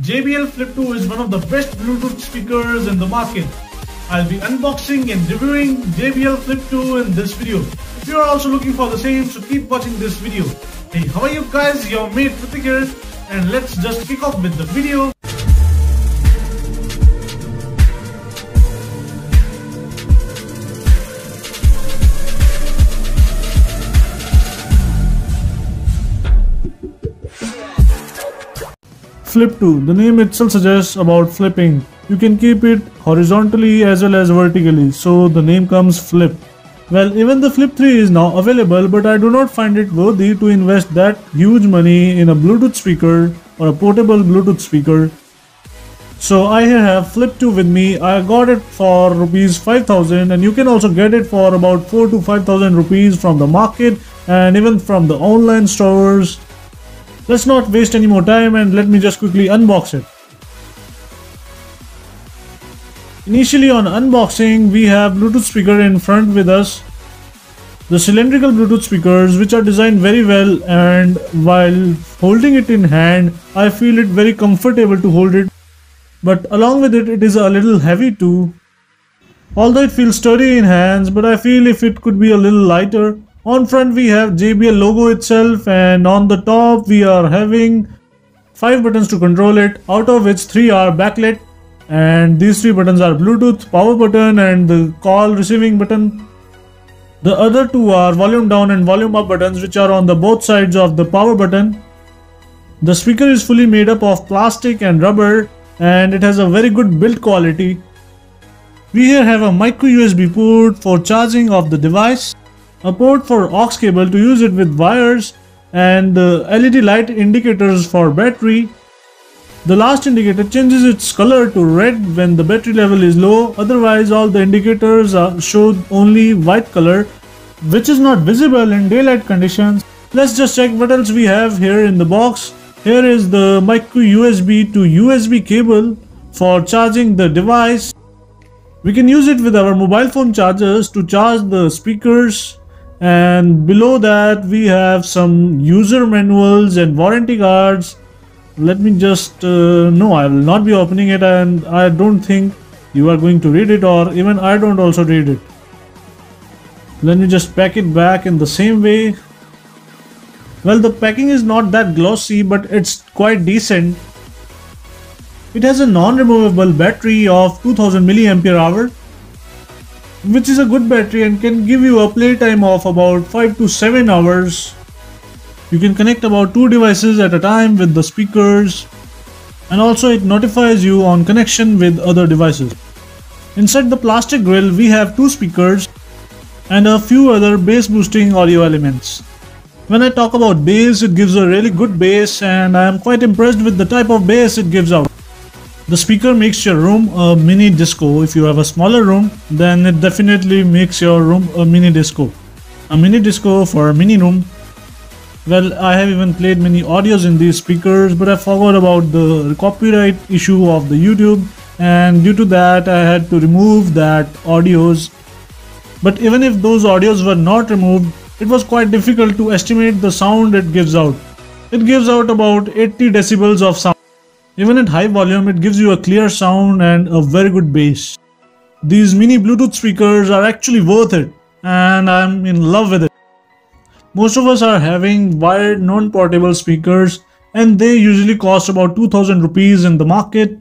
JBL Flip 2 is one of the best Bluetooth speakers in the market. I'll be unboxing and reviewing JBL Flip 2 in this video. If you are also looking for the same, so keep watching this video. Hey, how are you guys? Your mate Pratik here, and let's just kick off with the video. Flip 2. The name itself suggests about flipping. You can keep it horizontally as well as vertically, so the name comes Flip. Well, even the Flip 3 is now available, but I do not find it worthy to invest that huge money in a Bluetooth speaker or a portable Bluetooth speaker. So I here have Flip 2 with me. I got it for rupees 5,000, and you can also get it for about 4 to 5,000 rupees from the market and even from the online stores. Let's not waste any more time and let me just quickly unbox it. Initially on unboxing, we have Bluetooth speaker in front with us. The cylindrical Bluetooth speakers, which are designed very well, and while holding it in hand, I feel it very comfortable to hold it. But along with it, it is a little heavy too. Although it feels sturdy in hands, but I feel if it could be a little lighter. On front we have JBL logo itself, and on the top we are having 5 buttons to control it, out of which 3 are backlit, and these 3 buttons are Bluetooth, power button and the call receiving button. The other 2 are volume down and volume up buttons, which are on the both sides of the power button. The speaker is fully made up of plastic and rubber, and it has a very good build quality. We here have a micro USB port for charging of the device, a port for aux cable to use it with wires, and the LED light indicators for battery. The last indicator changes its color to red when the battery level is low, otherwise all the indicators show only white color, which is not visible in daylight conditions. Let's just check what else we have here in the box. Here is the micro USB to USB cable for charging the device. We can use it with our mobile phone chargers to charge the speakers. And below that we have some user manuals and warranty cards. Let me just no, I will not be opening it, and I don't think you are going to read it, or even I don't also read it. Let me just pack it back in the same way. Well, the packing is not that glossy, but it's quite decent. It has a non-removable battery of 2000 mAh, which is a good battery and can give you a playtime of about 5 to 7 hours. You can connect about 2 devices at a time with the speakers, and also it notifies you on connection with other devices. Inside the plastic grill we have 2 speakers and a few other bass boosting audio elements. When I talk about bass, it gives a really good bass, and I am quite impressed with the type of bass it gives out. The speaker makes your room a mini disco. If you have a smaller room, then it definitely makes your room a mini disco. A mini disco for a mini room. Well, I have even played many audios in these speakers, but I forgot about the copyright issue of the YouTube, and due to that I had to remove that audios. But even if those audios were not removed, it was quite difficult to estimate the sound it gives out. It gives out about 80 decibels of sound. Even at high volume, it gives you a clear sound and a very good bass. These mini Bluetooth speakers are actually worth it, and I'm in love with it. Most of us are having wired non-portable speakers, and they usually cost about 2000 rupees in the market.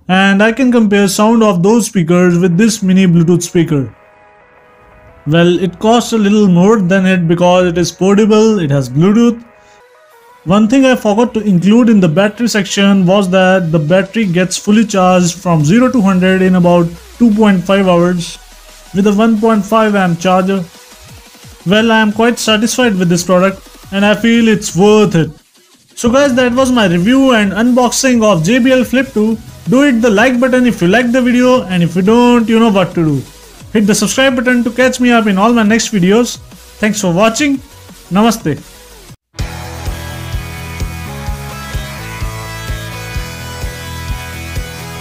And I can compare sound of those speakers with this mini Bluetooth speaker. Well, it costs a little more than it because it is portable, it has Bluetooth. One thing I forgot to include in the battery section was that the battery gets fully charged from 0 to 100 in about 2.5 hours with a 1.5 amp charger. Well, I am quite satisfied with this product, and I feel it's worth it. So guys, that was my review and unboxing of JBL Flip 2. Do hit the like button if you like the video, and if you don't, you know what to do. Hit the subscribe button to catch me up in all my next videos. Thanks for watching. Namaste.